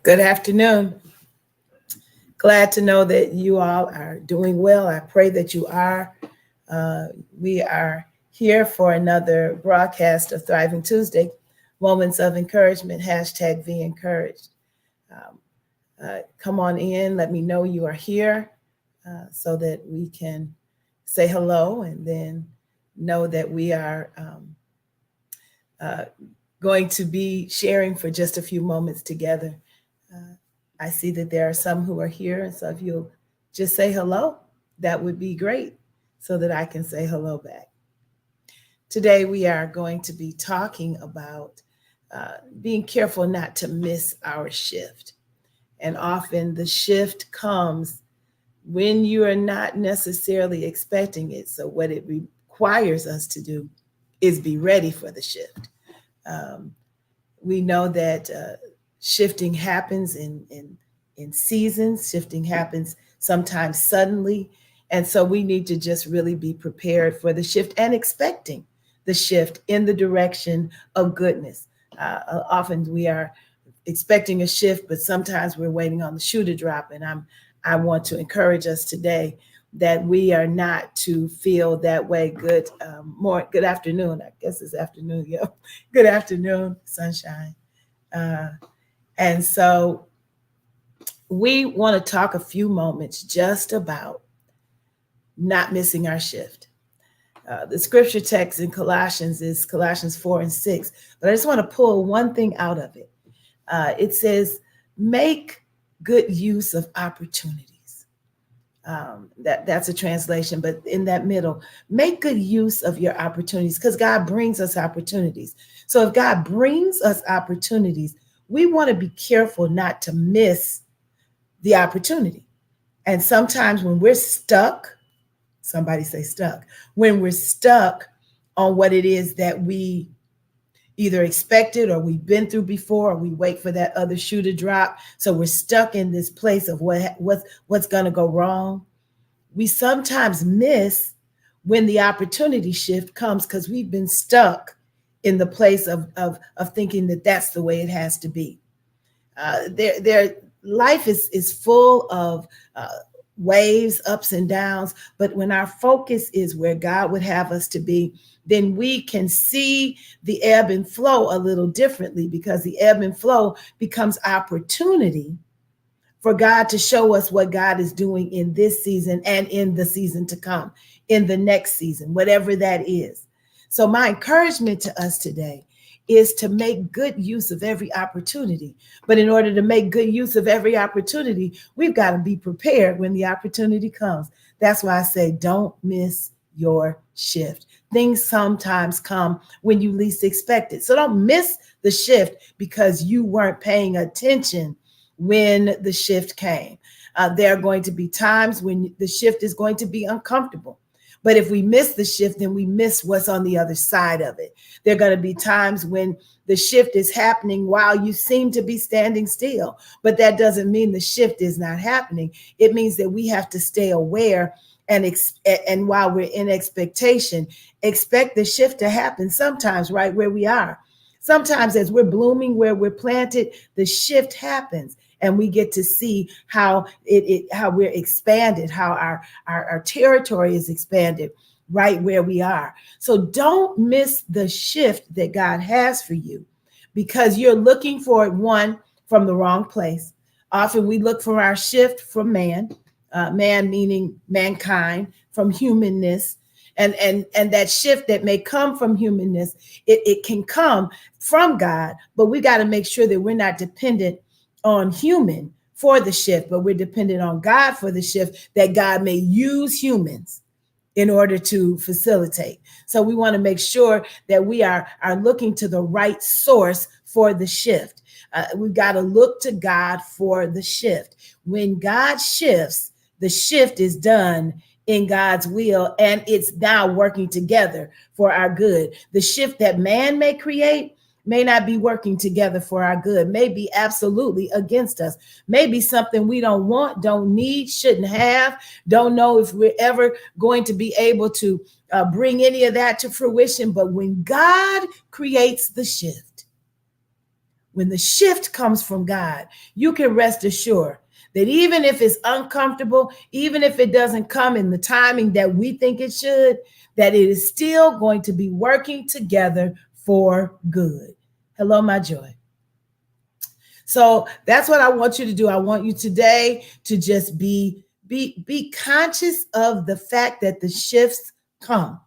Good afternoon. Glad to know that you all are doing well. I pray that you are. We are here for another broadcast of Thriving Tuesday, Moments of Encouragement, hashtag veeencouraged. Um, Come on in, let me know you are here so that we can say hello and then know that we are uh, going to be sharing for just a few moments together. Uh, I see that there are some who are here, and so if you'll just say hello, that would be great so that I can say hello back. Today, we are going to be talking about being careful not to miss our shift. And often the shift comes when you are not necessarily expecting it. So, what it requires us to do is be ready for the shift. Um, we know that shifting happens in seasons. Shifting happens sometimes suddenly, and so we need to just really be prepared for the shift and expecting the shift in the direction of goodness. Often we are expecting a shift, but sometimes we're waiting on the shoe to drop. And I want to encourage us today that we are not to feel that way. Good afternoon. I guess it's afternoon. Yeah. Good afternoon, sunshine. Uh, and so we want to talk a few moments just about not missing our shift. The scripture text in Colossians is Colossians 4:6, but I just want to pull one thing out of it. It says, make good use of opportunities. That's a translation, but in that middle, make good use of your opportunities because God brings us opportunities. So if God brings us opportunities, we want to be careful not to miss the opportunity. And sometimes when we're stuck, somebody say stuck, when we're stuck on what it is that we either expected or we've been through before, or we wait for that other shoe to drop. So we're stuck in this place of what's going to go wrong. We sometimes miss when the opportunity shift comes because we've been stuck in the place of thinking that that's the way it has to be. Life is full of waves, ups and downs. But when our focus is where God would have us to be, then we can see the ebb and flow a little differently because the ebb and flow becomes opportunity for God to show us what God is doing in this season and in the season to come, in the next season, whatever that is. So my encouragement to us today is to make good use of every opportunity. But in order to make good use of every opportunity, we've got to be prepared when the opportunity comes. That's why I say, don't miss your shift. Things sometimes come when you least expect it. So don't miss the shift because you weren't paying attention when the shift came. There are going to be times when the shift is going to be uncomfortable. But if we miss the shift, then we miss what's on the other side of it. There are going to be times when the shift is happening while you seem to be standing still. But that doesn't mean the shift is not happening. It means that we have to stay aware and while we're in expectation, expect the shift to happen sometimes right where we are. Sometimes as we're blooming where we're planted, the shift happens. And we get to see how how we're expanded, how our territory is expanded right where we are. So don't miss the shift that God has for you because you're looking for it, one, from the wrong place. Often we look for our shift from man, man meaning mankind, from humanness. And that shift that may come from humanness, it can come from God, but we got to make sure that we're not dependent on human for the shift, but we're dependent on God for the shift, that God may use humans in order to facilitate. So we want to make sure that we are looking to the right source for the shift. We've got to look to God for the shift. When God shifts, the shift is done in God's will, and it's now working together for our good. The shift that man may create may not be working together for our good, may be absolutely against us, maybe something we don't want, don't need, shouldn't have, don't know if we're ever going to be able to bring any of that to fruition. But when God creates the shift, when the shift comes from God, you can rest assured that even if it's uncomfortable, even if it doesn't come in the timing that we think it should, that it is still going to be working together for good. Hello, my joy. So that's what I want you to do. I want you today to just be conscious of the fact that the shifts come,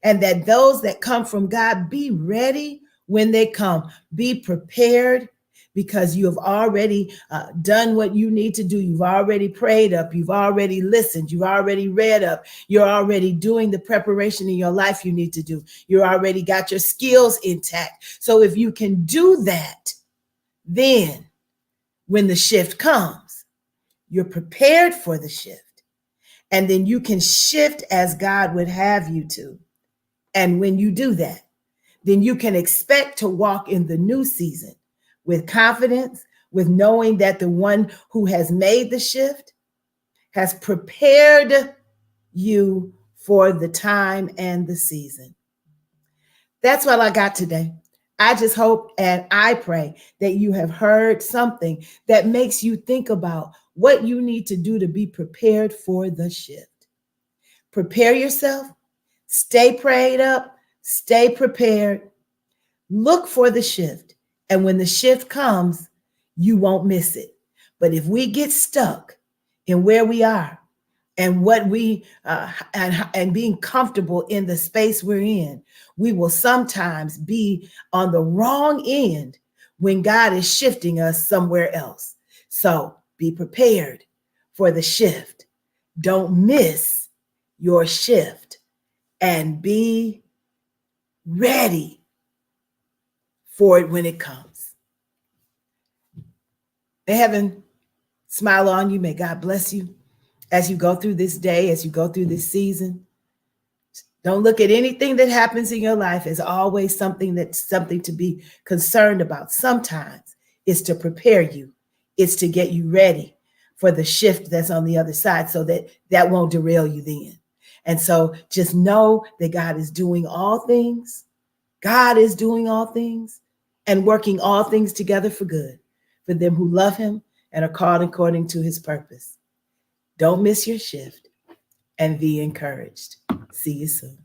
and that those that come from God, be ready when they come. Be prepared, because you have already done what you need to do. You've already prayed up. You've already listened. You've already read up. You're already doing the preparation in your life you need to do. You already got your skills intact. So if you can do that, then when the shift comes, you're prepared for the shift. And then you can shift as God would have you to. And when you do that, then you can expect to walk in the new season with confidence, with knowing that the one who has made the shift has prepared you for the time and the season. That's what I got today. I just hope and I pray that you have heard something that makes you think about what you need to do to be prepared for the shift. Prepare yourself, stay prayed up, stay prepared, look for the shift. And when the shift comes, you won't miss it. But if we get stuck in where we are and what we and being comfortable in the space we're in, we will sometimes be on the wrong end when God is shifting us somewhere else. So be prepared for the shift. Don't miss your shift, and be ready for it when it comes. May heaven smile on you. May God bless you as you go through this day, as you go through this season. Don't look at anything that happens in your life as always something to be concerned about. Sometimes it's to prepare you. It's to get you ready for the shift that's on the other side, so that won't derail you then. And so just know that God is doing all things. God is doing all things and working all things together for good for them who love him and are called according to his purpose. Don't miss your shift, and be encouraged. See you soon.